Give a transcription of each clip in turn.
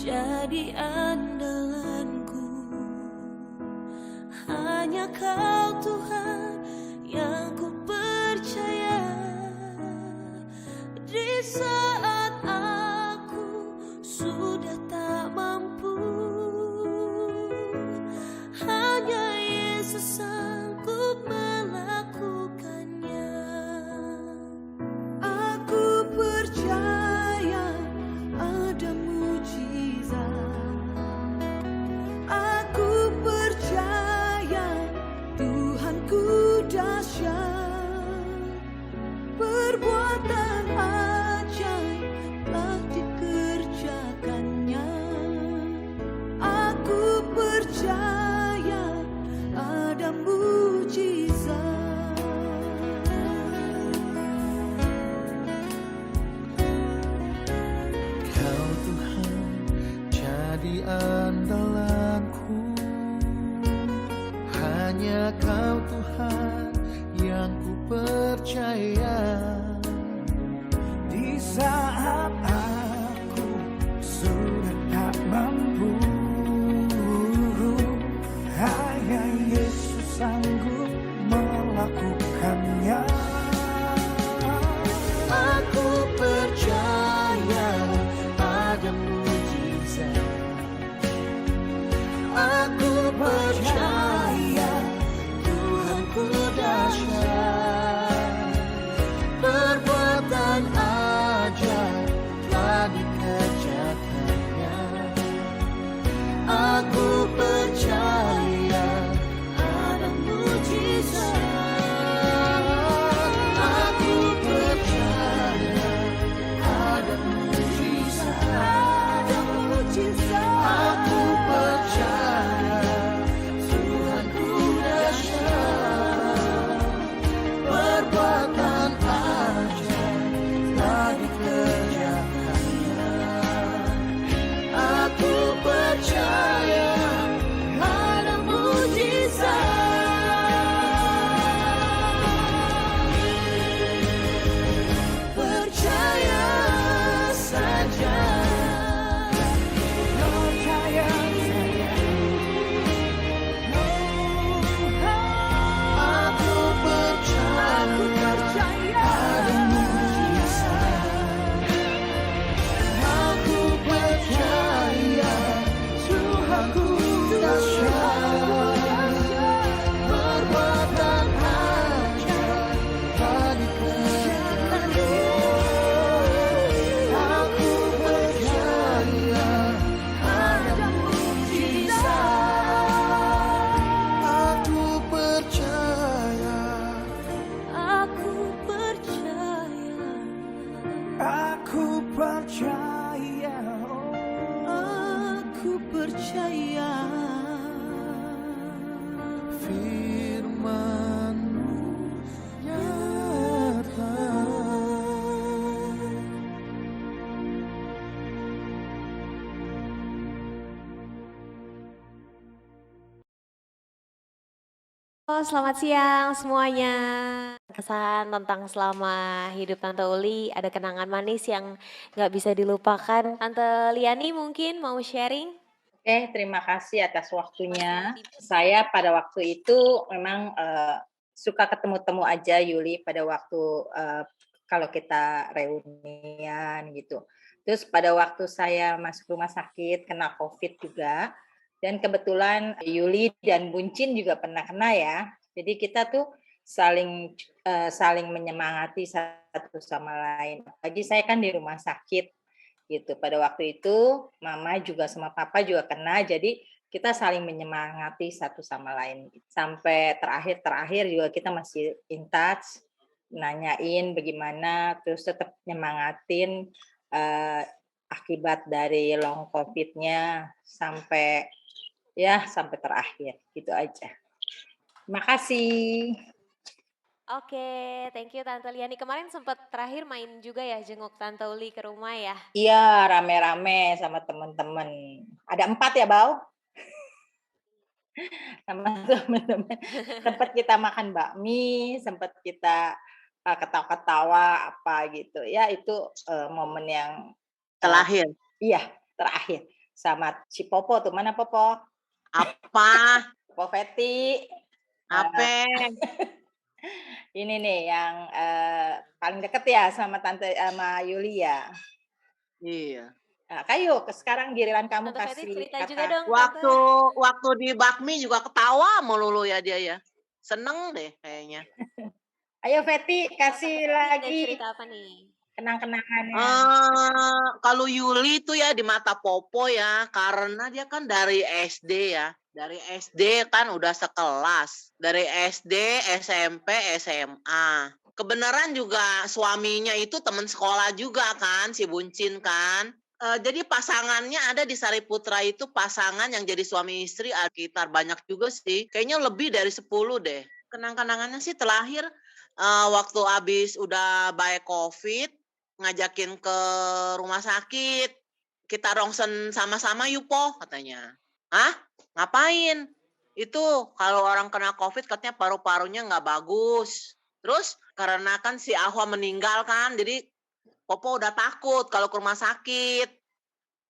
jadi andalanku. Hanya Kau Tuhan yang ku percaya. Di saat aku sudah tak mampu, hanya Yesus sanggup melakukannya. Aku percaya ada mujizat. Aku percaya Tuhanku dahsyat. Perbuatan ajaib telah dikerjakannya. Aku percaya ada mujizat. Kau Tuhan jadi andalanku. Hanya Kau Tuhan yang ku percaya. Di saat aku sudah tak mampu, hanya Yesus sanggup melakukannya. Aku percaya ada mujizat. Aku percaya Tuhanku dahsyat. Perbuatan ajaib telah dikerjakannya. Aku percaya ada mujizat. Aku percaya ada mujizat. Aku percaya Tuhanku dahsyat. Perbuatan ajaib telah dikerjakannya. Aku percaya ada mujizat. Percaya saja. Percaya saja. Aku percaya ada mujizat. Aku percaya Tuhanku dahsyat. Perbuatan ajaib telah dikerjakannya. Aku percaya ada mujizat. Aku percaya. Aku percaya. Aku percaya. Aku percaya. Firman-Mu nyata. Halo, selamat siang semuanya. Kesan tentang selama hidup Tante Uli, ada kenangan manis yang nggak bisa dilupakan. Tante Liani mungkin mau sharing? Oke, terima kasih atas waktunya. Saya pada waktu itu memang suka ketemu-temu aja Yuli pada waktu kalau kita reunian gitu. Terus pada waktu saya masuk rumah sakit kena COVID juga, dan kebetulan Yuli dan Buncin juga pernah kena ya. Jadi kita tuh saling menyemangati satu sama lain. Apalagi saya kan di rumah sakit gitu. Pada waktu itu mama juga sama papa juga kena, jadi kita saling menyemangati satu sama lain. Sampai terakhir juga kita masih in touch, nanyain bagaimana, terus tetap nyemangatin akibat dari long COVID-nya sampai terakhir, gitu aja. Terima kasih. Oke, thank you Tante Liani. Kemarin sempat terakhir main juga ya jenguk Tante Uli ke rumah ya? Iya, rame-rame sama teman-teman. Ada 4 ya, Bau? Sama teman-teman. Sempat kita makan bakmi, sempat kita ketawa-ketawa apa gitu. Ya itu momen yang Terakhir. iya, terakhir. sama si Popo tuh. Mana Popo? Apa? Popo Feti. Apa? Ini nih yang paling deket ya sama Yuli ya. Iya. Nah, kayu, sekarang giliran kamu Tante Feti kasih cerita kata. juga dong, Waktu Tante. waktu di Bakmi juga ketawa melulu ya dia ya. Seneng deh kayaknya. Ayo Feti, kasih Ada lagi cerita apa nih? kenang-kenangannya. Kalau Yuli itu ya di mata Popo ya, karena dia kan dari SD ya. Dari SD kan udah sekelas. Dari SD, SMP, SMA. Kebenaran juga suaminya itu teman sekolah juga kan, si Buncin kan. Jadi pasangannya ada di Sariputra itu pasangan yang jadi suami istri sekitar banyak juga sih. Kayaknya lebih dari 10 deh. Kenang-kenangannya sih terakhir waktu abis udah baik COVID, ngajakin ke rumah sakit. Kita rongsen sama-sama yuk Po, katanya. Hah? Ngapain? Itu kalau orang kena COVID katanya paru-parunya nggak bagus. Terus karena kan si Ahwa meninggal kan, jadi Popo udah takut kalau ke rumah sakit.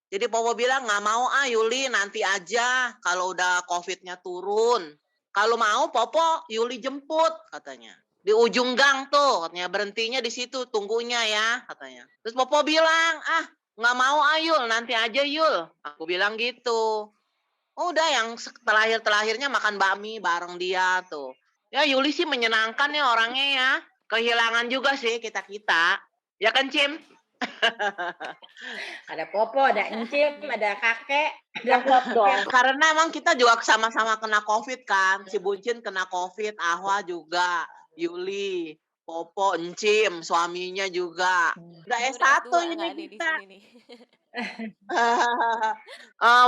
Jadi Popo bilang nggak mau Yuli nanti aja kalau udah COVID-nya turun. Kalau mau Popo Yuli jemput katanya. Di ujung gang tuh katanya berhentinya di situ tunggunya ya katanya. Terus Popo bilang nggak mau Yul nanti aja Yul. Aku bilang gitu. Udah yang terakhirnya makan bakmi bareng dia tuh. Ya Yuli sih menyenangkan ya orangnya ya. Kehilangan juga sih kita-kita. Ya kan Cim? Ada Popo, ada Encim, ada kakek, ada Ya, karena emang kita juga sama-sama kena COVID kan. Si Buncin kena COVID, Ahwa juga, Yuli, Popo, Encim, suaminya juga. Udah Udah S1 S2 ini nggak nih di kita. sini nih?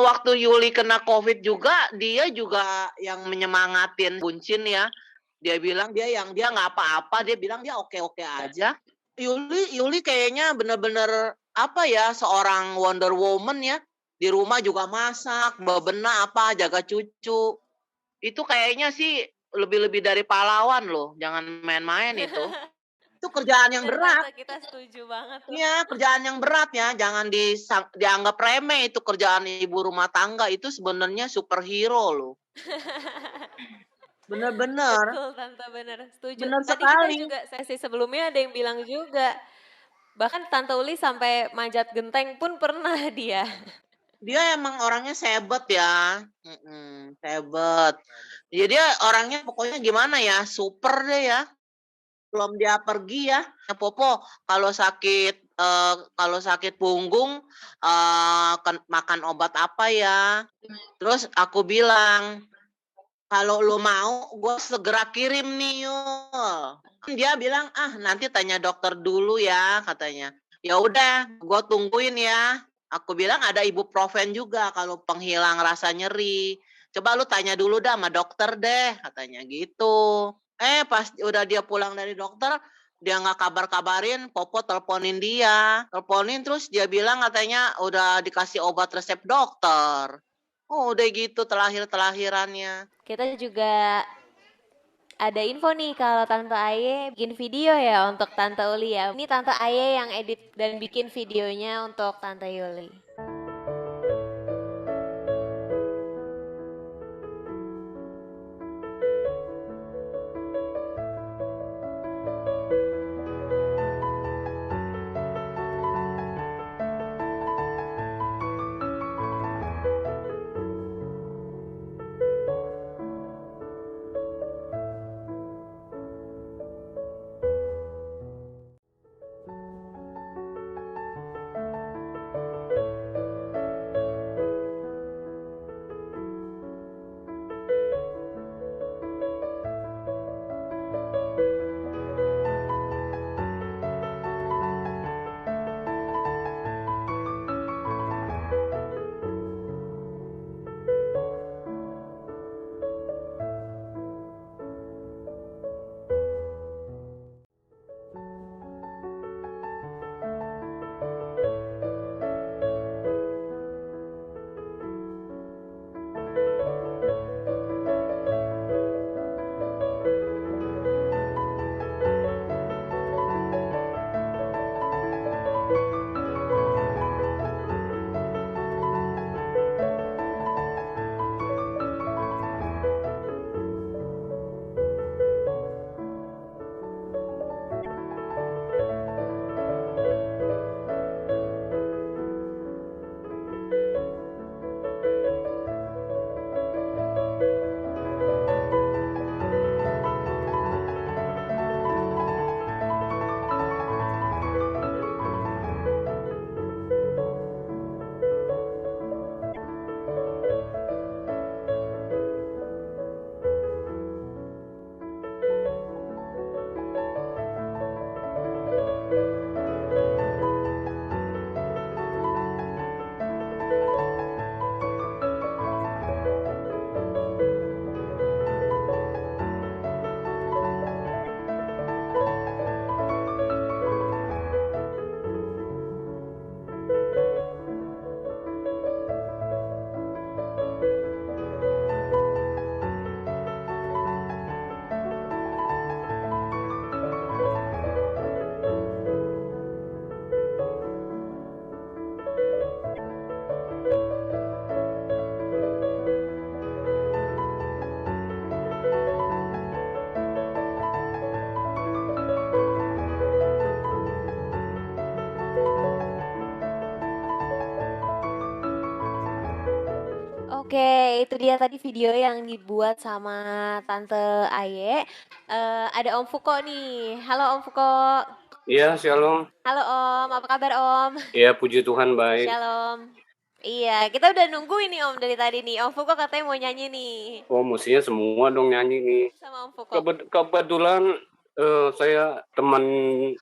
Waktu Yuli kena COVID juga, dia juga yang menyemangatin Buncin ya. Dia bilang dia nggak apa-apa, dia bilang dia oke-oke aja. Yuli kayaknya bener-bener apa ya, seorang Wonder Woman ya. Di rumah juga masak, bebenah apa, jaga cucu. Itu kayaknya sih lebih-lebih dari pahlawan loh. Jangan main-main itu. Itu kerjaan yang Bener, berat. Tante, kita setuju banget tuh. Iya, kerjaan yang berat ya. Jangan dianggap remeh itu kerjaan ibu rumah tangga. Itu sebenarnya superhero loh. Bener-bener. Betul, Tante, bener. Setuju. Bener Tadi kita sekali. juga sesi sebelumnya ada yang bilang juga. Bahkan Tante Uli sampai manjat genteng pun pernah dia. Dia emang orangnya sebet ya. Sebet. Jadi dia orangnya pokoknya gimana ya, super deh ya. Belum dia pergi ya. Popo, kalau sakit punggung makan obat apa ya? Terus aku bilang, kalau lo mau, gue segera kirim nih Yul. Dia bilang, nanti tanya dokter dulu ya, katanya. Ya udah, gue tungguin ya. Aku bilang ada ibuprofen juga kalau penghilang rasa nyeri. Coba lu tanya dulu dah sama dokter deh, katanya gitu. Pas udah dia pulang dari dokter, dia nggak kabar-kabarin, Popo teleponin dia. Teleponin terus dia bilang katanya udah dikasih obat resep dokter. Oh, udah gitu telahir-telahirannya. Kita juga ada info nih kalau Tante Aye bikin video ya untuk Tante Uli ya. Ini Tante Aye yang edit dan bikin videonya untuk Tante Yuli. Oke, itu dia tadi video yang dibuat sama Tante Aye. Ada Om Fuko nih. Halo Om Fuko. Iya, shalom. Halo Om, apa kabar Om? Iya, puji Tuhan baik. Shalom. Iya, kita udah nunggu ini Om dari tadi nih. Om Fuko katanya mau nyanyi nih. Oh, mestinya semua dong nyanyi nih. Sama Om Fuko. Kebetulan saya teman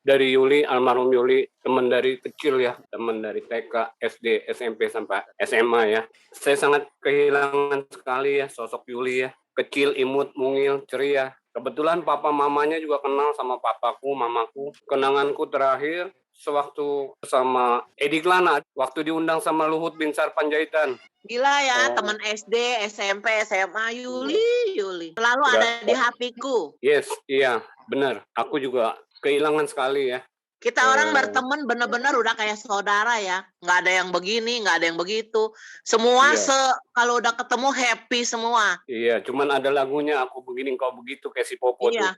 dari Yuli, almarhum Yuli, teman dari kecil ya, teman dari TK, SD, SMP sampai SMA ya. Saya sangat kehilangan sekali ya sosok Yuli ya. Kecil, imut, mungil, ceria. Kebetulan papa mamanya juga kenal sama papaku, mamaku. Kenanganku terakhir sewaktu sama Edi Klana, waktu diundang sama Luhut Binsar Panjaitan. Gila ya, Oh. teman SD, SMP, SMA, Yuli. Selalu Udah. ada di hatiku. Yes, iya, benar. Aku juga kehilangan sekali ya. Kita orang berteman bener-bener udah kayak saudara ya. Nggak ada yang begini, nggak ada yang begitu. Semua Iya. kalau udah ketemu happy semua. Iya, cuman ada lagunya aku begini kau begitu kayak si Popo Iya. tuh.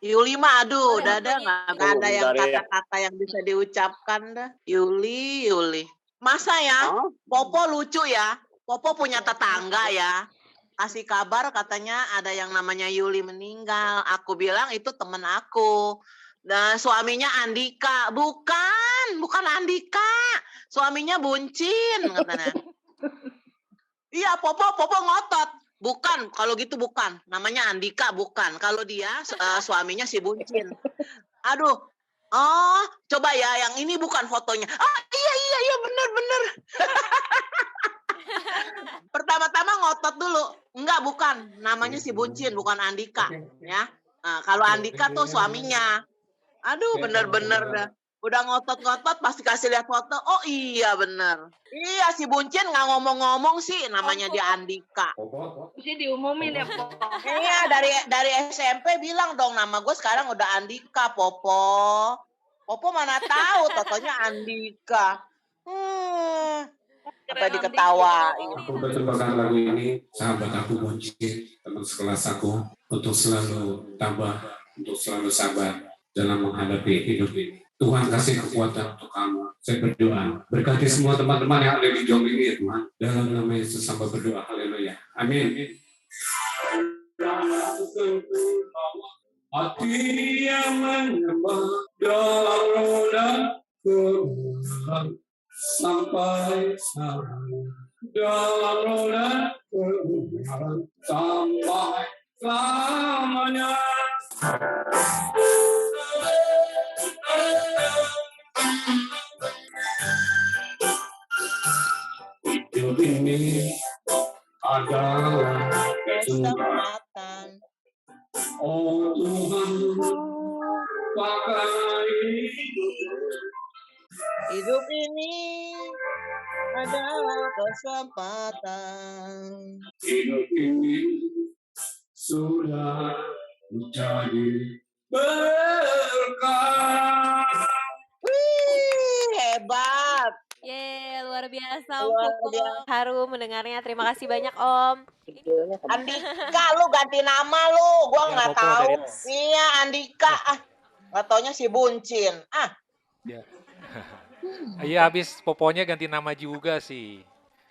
Yuli mah aduh, udah ada Bunyi. nggak ada yang Bentar ya. kata-kata yang bisa diucapkan dah. Yuli. Masa ya? Hah? Popo lucu ya. Popo punya tetangga ya. Kasih kabar katanya ada yang namanya Yuli meninggal. Aku bilang itu temen aku. Nah, suaminya Andika. Bukan Andika. Suaminya Buncin katanya. Iya, Popo ngotot. Bukan, kalau gitu bukan. Namanya Andika, bukan. Kalau dia suaminya si Buncin. Aduh. Oh, coba ya yang ini bukan fotonya. Ah, iya bener. Pertama-tama ngotot dulu. Enggak, bukan. Namanya si Buncin, bukan Andika, ya. Nah, kalau Andika tuh suaminya. Aduh, bener-bener dah. Udah ngotot-ngotot pasti kasih lihat foto. Oh iya bener. Iya si Buncin nggak ngomong-ngomong sih namanya dia Andika. Mesti diumumin ya, Po. Iya dari SMP bilang dong nama gue sekarang udah Andika, Popo. Popo mana tahu totonya Andika. Apa diketawain. Aku persembahkan lagu ini, sahabat aku Buncin, teman sekelas aku, untuk selalu tabah, untuk selalu sabar dalam menghadapi hidup ini. Tuhan kasih kekuatan untuk kamu. Saya berdoa. Berkati semua teman-teman yang ada di job ini ya Tuhan. Dalam nama Yesus sampai berdoa. Haleluya. Amin. Hati yang menyembah dalam roda kebenaran sampai dalam roda kebenaran sampai selamanya. Hidup ini adalah kesempatan. Oh Tuhan, pakai Hidup ini adalah kesempatan. hidup ini sudah menjadi berkah. Wih, hebat. Luar biasa Om Luar Fuko. biasa. Haru mendengarnya. Terima kasih banyak Om. Andika, lu ganti nama lu. Gua Ya, nggak Popo tahu. dari- Iya, Andika. Nggak taunya si Buncin. Iya, habis Poponya ganti nama juga sih.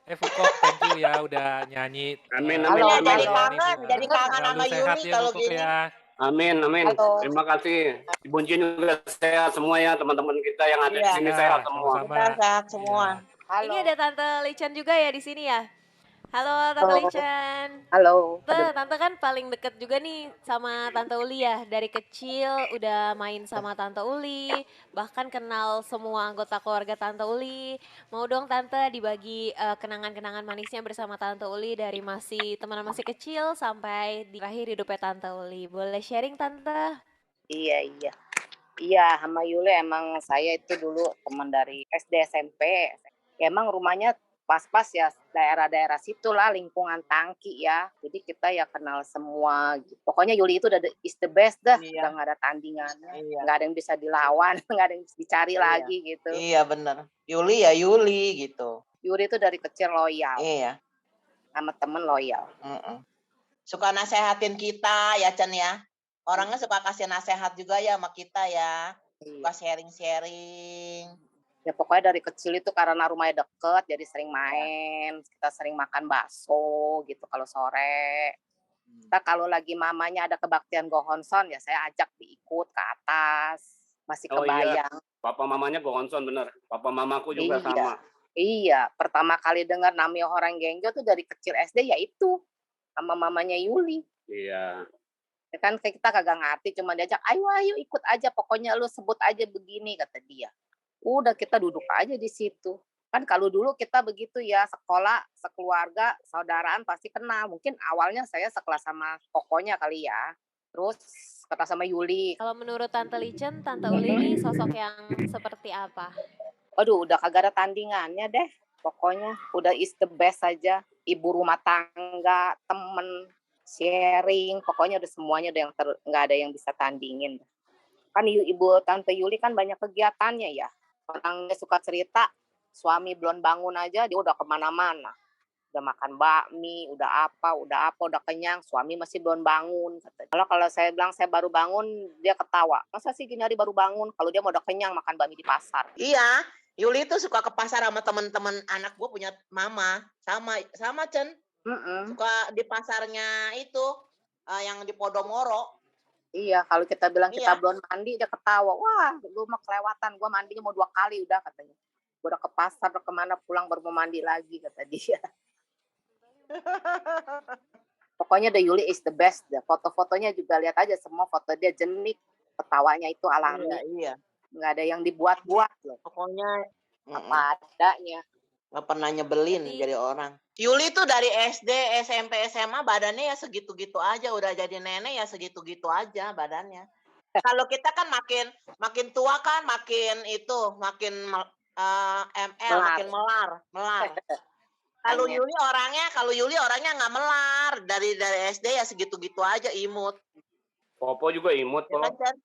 Fuko, thank you ya udah nyanyi. Amin, Halo, amin, jadi amin. kangen, jadi kangen Selalu sama sehat Yuli ya kalau Fuko gini. ya. Amin. Halo. Terima kasih. Ibu Buncin juga sehat semua ya, teman-teman kita yang ada di Iya. sini Iya, sehat semua. sama-sama. Kita sehat semua. Iya. Halo. Ini ada Tante Lichan juga ya di sini ya. Halo Tante Lichan. Halo. Tante kan paling deket juga nih sama Tante Uli ya. Dari kecil udah main sama Tante Uli. Bahkan kenal semua anggota keluarga Tante Uli. Mau dong Tante dibagi kenangan-kenangan manisnya bersama Tante Uli dari teman masih kecil sampai di akhir hidupnya Tante Uli. Boleh sharing Tante? Iya. Iya, sama Yuli emang saya itu dulu teman dari SD SMP. Ya, emang rumahnya pas-pas ya daerah-daerah situ lah, lingkungan Tangki ya. Jadi kita ya kenal semua gitu. Pokoknya Yuli itu udah is the best dah. Iya. Udah nggak ada tandingannya. Iya. Nggak ada yang bisa dilawan, nggak ada yang bisa dicari Iya. lagi gitu. Iya bener. Yuli ya Yuli gitu. Yuli itu dari kecil loyal, Iya. sama temen loyal. Suka nasehatin kita ya Chen ya. Orangnya suka kasih nasehat juga ya sama kita ya. Iya. Suka sharing-sharing. Ya pokoknya dari kecil itu karena rumahnya deket, jadi sering main, kita sering makan bakso gitu kalau sore. Kita kalau lagi mamanya ada kebaktian Gohonson, ya saya ajak diikut ke atas, masih Oh iya, kebayang. papa mamanya Gohonson bener. Papa mamaku juga Iya, sama. iya. Pertama kali dengar namanya orang Gengjo tuh dari kecil SD ya itu, sama mamanya Yuli. Iya. Ya kan kita kagak ngerti, cuma diajak, ayo ikut aja, pokoknya lu sebut aja begini, kata dia. Udah kita duduk aja di situ. Kan kalau dulu kita begitu ya, sekolah, sekeluarga, saudaraan pasti kenal. Mungkin awalnya saya sekelas sama kokonya kali ya. Terus kata sama Yuli. Kalau menurut Tante Licen, Tante Uli ini sosok yang seperti apa? Aduh, udah kagak ada tandingannya deh. Pokoknya udah is the best aja. Ibu rumah tangga, temen, sharing. Pokoknya udah semuanya udah yang nggak ada yang bisa tandingin. Kan ibu Tante Yuli kan banyak kegiatannya ya. Orangnya suka cerita, suami belum bangun aja dia udah kemana-mana. Udah makan bakmi, udah kenyang, suami masih belum bangun. Kalau saya bilang saya baru bangun, dia ketawa. Masa sih gini hari baru bangun? Kalau dia mau udah kenyang makan bakmi di pasar. Iya, Yuli tuh suka ke pasar sama teman-teman anak gue punya mama. Sama Cen. Suka di pasarnya itu, yang di Podomoro. Iya, kalau kita bilang kita Iya. belum mandi, dia ketawa. Wah, lu mah kelewatan. Gua mandinya mau 2 kali udah katanya. Gua udah ke pasar, udah kemana pulang baru mau mandi lagi, kata dia. Pokoknya The Yuli is the best. Foto-fotonya juga lihat aja, semua foto dia jenik. Ketawanya itu alami. Iya. Nggak ada yang dibuat-buat loh. Pokoknya apa adanya. Nggak pernah nyebelin jadi orang. Yuli tuh dari SD, SMP, SMA badannya ya segitu-gitu aja. Udah jadi nenek ya segitu-gitu aja badannya. Kalau kita kan makin tua kan makin ML, makin melar. Kalau Yuli orangnya nggak melar. Dari SD ya segitu-gitu aja, imut. Popo juga imut, Ya Po. kan,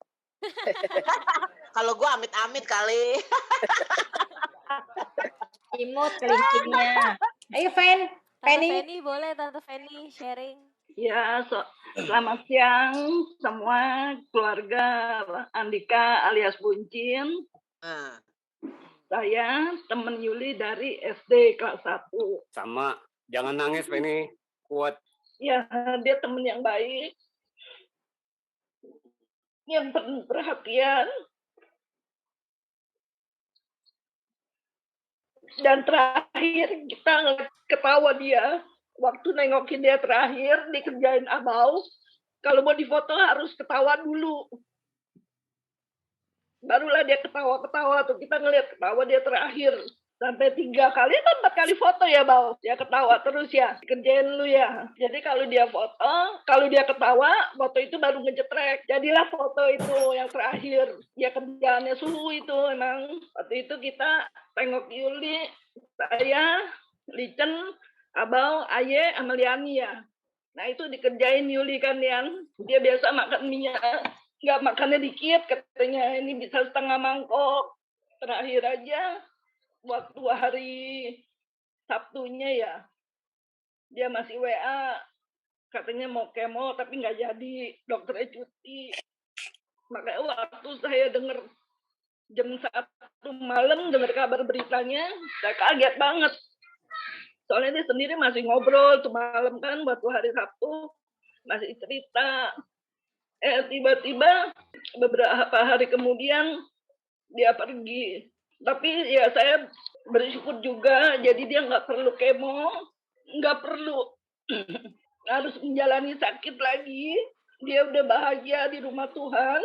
kalau gua amit-amit kali. Imut kelincingnya. Ayo, Tante Fanny. Feni boleh Tante Feni sharing. Ya, selamat siang semua keluarga Andika alias Buncin. Saya temen Yuli dari SD kelas 1. Sama, jangan nangis Penny, kuat. Ya, dia temen yang baik, yang penuh perhatian. Dan terakhir kita ketawa dia. Waktu nengokin dia terakhir, dikerjain abau. Kalau mau difoto harus ketawa dulu. Barulah dia ketawa-ketawa tuh. Kita ngeliat ketawa dia terakhir. Sampai 3 kali atau 4 kali foto ya, Bau. Dia ketawa terus ya. Kerjain lu ya. Jadi kalau dia foto, kalau dia ketawa, foto itu baru ngejetrek. Jadilah foto itu yang terakhir. Ya kerjaannya suhu itu emang. Waktu itu kita tengok Yuli, saya, Licen, Abau, Aye, sama Liani ya. Nah itu dikerjain Yuli kan yang dia biasa makan minyak. Nggak makannya dikit katanya, ini bisa setengah mangkok. Terakhir aja waktu hari Sabtunya ya, dia masih WA, katanya mau kemo tapi nggak jadi, dokternya cuti. Makanya waktu saya dengar jam 1 malam dengar kabar beritanya, saya kaget banget. Soalnya dia sendiri masih ngobrol tuh malam kan, waktu hari Sabtu masih cerita. Tiba-tiba beberapa hari kemudian dia pergi. Tapi ya saya bersyukur juga, jadi dia nggak perlu kemo, nggak perlu harus menjalani sakit lagi. Dia udah bahagia di rumah Tuhan,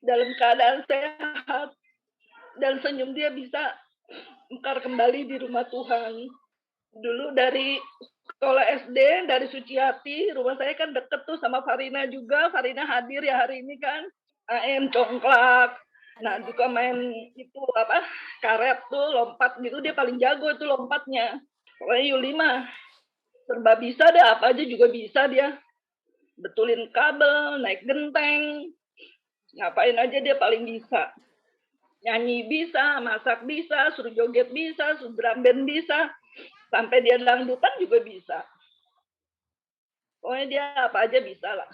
dalam keadaan sehat, dan senyum dia bisa mekar kembali di rumah Tuhan. Dulu dari sekolah SD, dari Suciati, rumah saya kan deket tuh sama Farina juga. Farina hadir ya hari ini kan. AM congklak. Nah juga main itu karet tuh, lompat gitu, dia paling jago itu lompatnya. Pokoknya Yuli mah serba bisa deh, apa aja juga bisa dia. Betulin kabel, naik genteng, ngapain aja dia paling bisa. Nyanyi bisa, masak bisa, suruh joget bisa, suruh drum band bisa, sampai dia dangdutan juga bisa. Pokoknya dia apa aja bisa lah.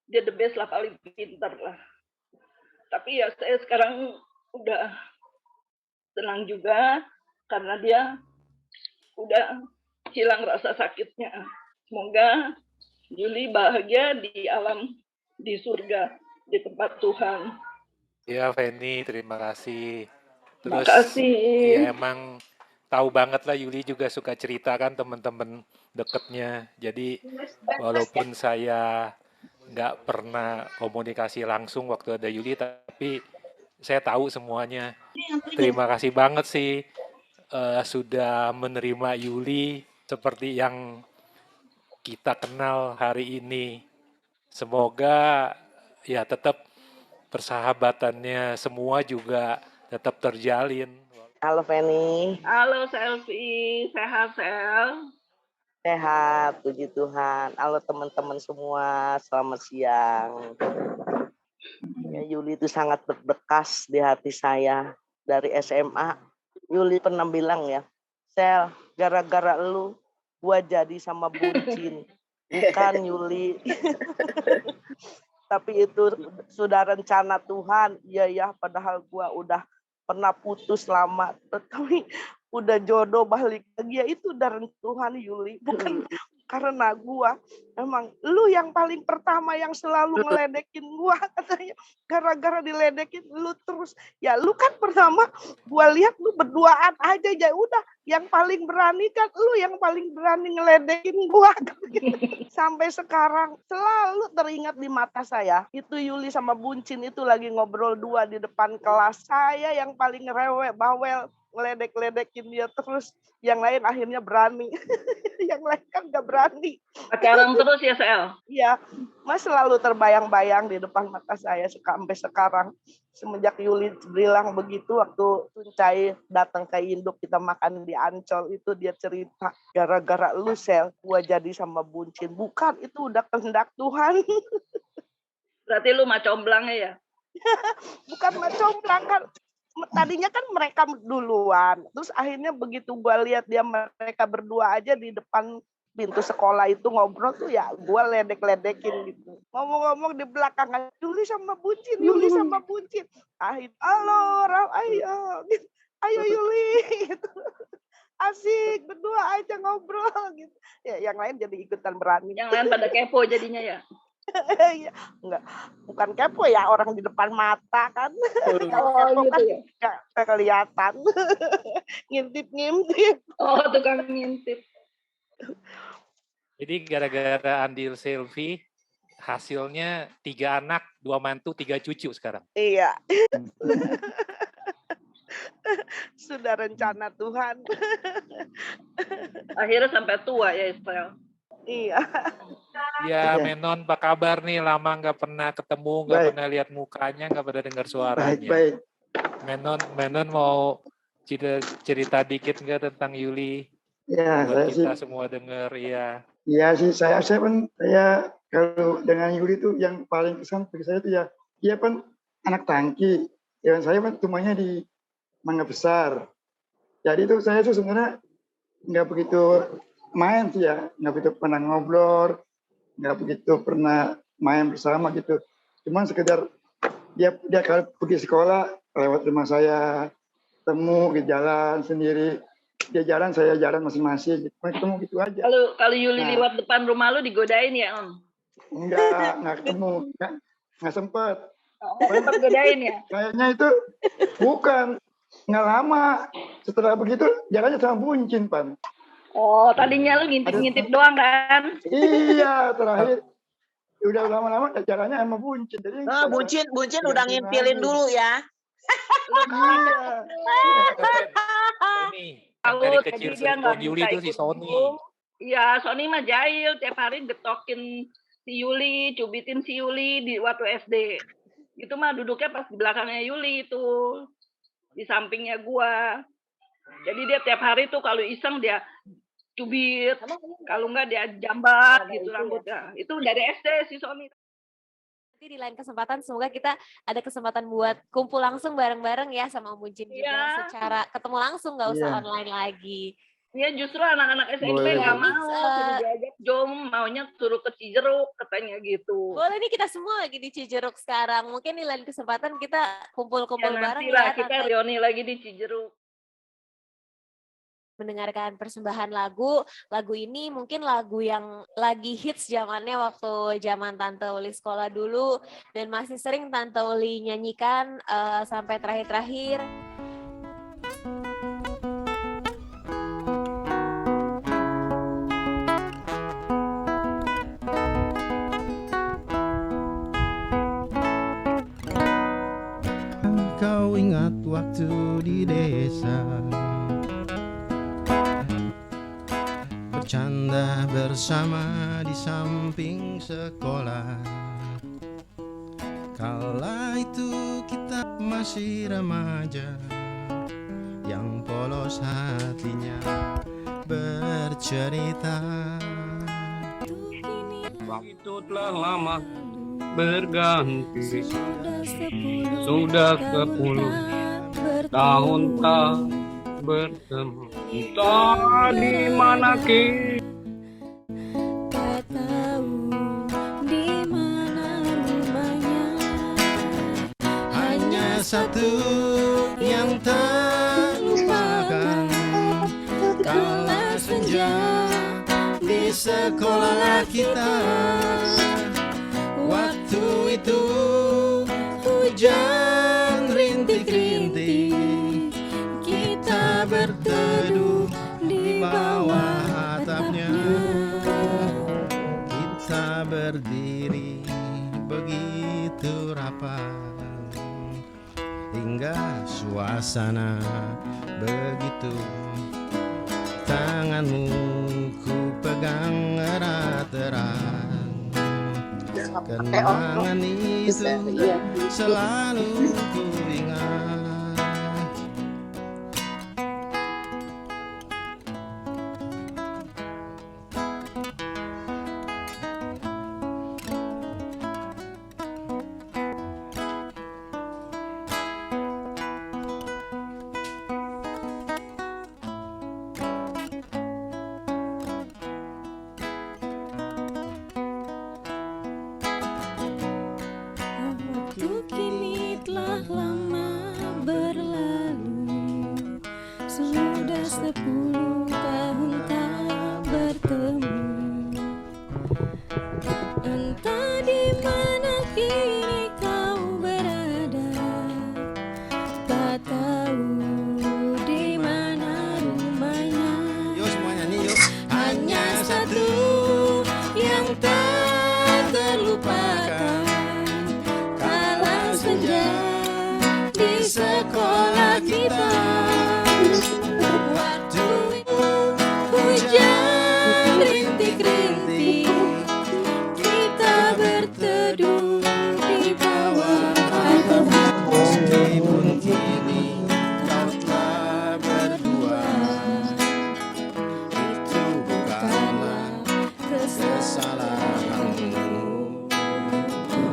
Dia the best lah, paling pintar lah. Tapi ya saya sekarang udah tenang juga karena dia udah hilang rasa sakitnya. Semoga Yuli bahagia di alam, di surga, di tempat Tuhan. Ya Feni, terima kasih. Terima Terus kasih. ya emang tahu banget lah Yuli juga suka cerita kan teman-teman deketnya. Jadi walaupun saya nggak pernah komunikasi langsung waktu ada Yuli, tapi saya tahu semuanya. Terima kasih banget sih sudah menerima Yuli seperti yang kita kenal hari ini. Semoga ya tetap persahabatannya semua juga tetap terjalin. Halo Feni. Halo Selfie, sehat Sel? Sehat, puji Tuhan. Halo teman-teman semua, selamat siang. Ya, Yuli itu sangat berbekas di hati saya dari SMA. Yuli pernah bilang ya, Sel, gara-gara lu, gua jadi sama bucin. Bukan Yuli. Tapi itu sudah rencana Tuhan. Iya ya, padahal gua udah pernah putus lama, tapi udah jodoh balik lagi. Ya itu udah rencana Tuhan Yuli, bukan karena gua. Emang lu yang paling pertama yang selalu ngeledekin gua, katanya gara-gara diledekin lu terus. Ya lu kan pertama gua lihat lu berduaan aja, ya udah yang paling berani kan lu yang paling berani ngeledekin gua. Sampai sekarang selalu teringat di mata saya. Itu Yuli sama Buncin itu lagi ngobrol dua di depan kelas. Saya yang paling rewel, bawel, ngeledek-ledekin dia terus. Yang lain akhirnya berani. Yang lain kan gak berani. Pacaran terus ya Sel? Iya, Mas selalu terbayang-bayang di depan mata saya sampai sekarang. Semenjak Yuli bilang begitu waktu Tuncai datang ke Induk kita makan di Ancol itu dia cerita gara-gara lu Sel gua jadi sama Buncin. Bukan, itu udah kehendak Tuhan. Berarti lu macomblangnya ya? Bukan macomblang kan. Tadinya kan mereka duluan. Terus akhirnya begitu gua lihat dia mereka berdua aja di depan pintu sekolah itu ngobrol tuh ya gue ledek-ledekin gitu. Ngomong-ngomong di belakang Yuli sama Buncin, Yuli sama Buncin. Halo, ayo, gitu. Ayo Yuli, gitu. Asik, berdua aja ngobrol gitu. Ya, yang lain jadi ikutan berani. Yang lain pada kepo jadinya ya? Enggak, bukan kepo ya, orang di depan mata kan. Kalau kepo gitu kan ya? nggak kelihatan. Ngintip-ngintip. Oh, tukang ngintip. Jadi gara-gara Andil Selfie, hasilnya 3 anak, 2 mantu, 3 cucu sekarang. Iya. Sudah rencana Tuhan. Akhirnya sampai tua ya Israel. Iya. Ya Menon, apa kabar nih? Lama nggak pernah ketemu, nggak pernah lihat mukanya, nggak pernah dengar suaranya. Baik. Menon mau cerita dikit nggak tentang Yuli? Ya, Buat saya kita sih. semua denger, ya. Iya sih, saya kalau dengan Yuli itu yang paling kesan bagi saya itu ya, dia kan anak tangki. Ya, saya kan rumahnya di Mangga Besar. Jadi itu saya tuh sebenarnya nggak begitu main sih ya, nggak begitu pernah ngobrol, nggak begitu pernah main bersama gitu. Cuman sekedar dia kalau pergi sekolah lewat rumah saya, temu di jalan sendiri. Dia jalan, saya jalan masing-masing. Ketemu gitu aja. Kalau Yuli lewat depan rumah lu digodain ya Om? Enggak ketemu, nggak sempat. Sempat godain ya? Kayaknya itu bukan, nggak lama. Setelah begitu jalannya sama Buncin, Pan. Oh, tadinya lu ngintip-ngintip doang kan? Iya, terakhir. Udah lama-lama jalannya sama Buncin. Jadi Buncin udah ngintilin dulu ya. Iya. Dari kecil selingkuhan Yuli itu si Sony. Iya, Sony mah jahil. Tiap hari getokin si Yuli, cubitin si Yuli di waktu SD. Itu mah duduknya pas di belakangnya Yuli itu. Di sampingnya gua. Jadi dia tiap hari tuh kalau iseng dia cubit. Kalau enggak dia jambat gitu rambutnya. Itu dari SD si Sony. Nanti di lain kesempatan semoga kita ada kesempatan buat kumpul langsung bareng-bareng ya sama Om Buncin juga secara ketemu langsung, nggak usah online lagi. Iya, justru anak-anak SMP nggak mau suruh diajak Jom, maunya suruh ke Cijeruk katanya gitu. Boleh nih, kita semua lagi di Cijeruk sekarang. Mungkin di lain kesempatan kita kumpul-kumpul bareng ya. ya. Kita reuni lagi di Cijeruk. mendengarkan persembahan lagu. Lagu ini mungkin lagu yang lagi hits zamannya waktu zaman Tante Uli sekolah dulu dan masih sering Tante Uli nyanyikan sampai terakhir-terakhir. Kau ingat waktu di desa, bercanda bersama di samping sekolah. Kala itu kita masih remaja, yang polos hatinya bercerita. Waktu telah lama berganti, sudah 10 tahun tak bertemu. Entah di mana kita, tak tahu di mana rumahnya. Hanya satu yang terlupakan, kala senja di sekolah kita. Waktu itu hujan rintik-rintik, kita berteduh di bawah atapnya. Kita berdiri begitu rapat, hingga suasana begitu. Tanganmu ku pegang erat-erat. Kenangan itu selalu ku ingat. Waktu kini telah lama berlalu, sudah 10 tahun tak bertemu. Entah di mana kini kau berada, tak tahu di mana rumahnya. Yuk semua nyanyi yuk. Hanya satu yang tak terlupakan, kala senja di sekolah kita. Waktu itu hujan rintik-rintik, kita berteduh di bawah atap. Meskipun kini kau telah berdua, itu bukanlah kesalahanmu. Ku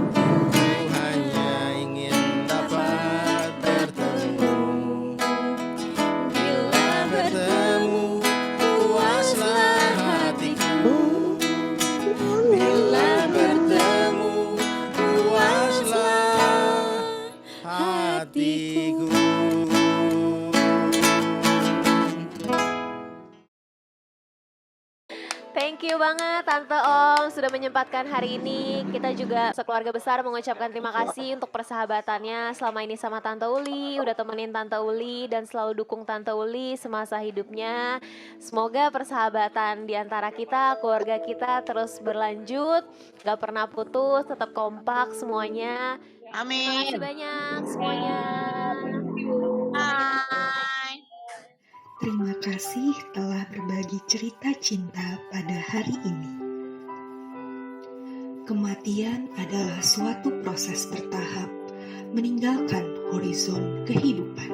hanya ingin dapat bertemu. Bila bertemu, puaslah hatiku. Bila bertemu, puaslah hatiku. Thank you banget Tante Om sudah menyempatkan hari ini. Kita juga sekeluarga besar mengucapkan terima kasih untuk persahabatannya selama ini sama Tante Uli. Udah temenin Tante Uli dan selalu dukung Tante Uli semasa hidupnya. Semoga persahabatan di antara kita, keluarga kita terus berlanjut, gak pernah putus, tetap kompak semuanya. Amin. Terima kasih banyak semuanya. Bye. Terima kasih telah berbagi cerita cinta pada hari ini. Kematian adalah suatu proses bertahap meninggalkan horizon kehidupan.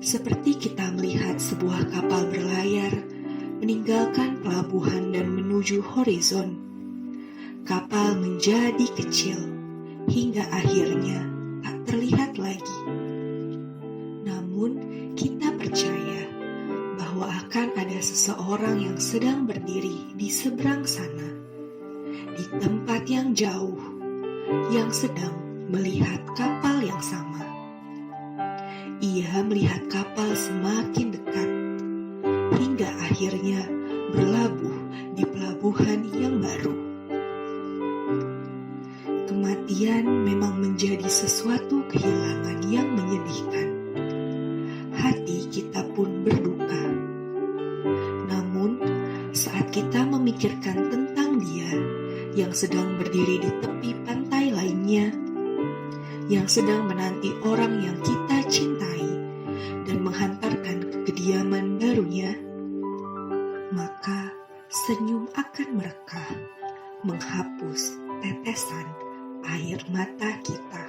Seperti kita melihat sebuah kapal berlayar meninggalkan pelabuhan dan menuju horizon. Kapal menjadi kecil hingga akhirnya tak terlihat lagi. Namun kita percaya bahwa akan ada seseorang yang sedang berdiri di seberang sana, di tempat yang jauh, yang sedang melihat kapal yang sama. Ia melihat kapal semakin dekat akhirnya berlabuh di pelabuhan yang baru. Kematian memang menjadi sesuatu kehilangan yang menyedihkan. Hati kita pun berduka. Namun, saat kita memikirkan tentang Dia yang sedang berdiri di tepi pantai lainnya, yang sedang menanti orang yang kita cintai dan menghantarkan ke kediaman barunya, maka senyum akan merekah, menghapus tetesan air mata kita.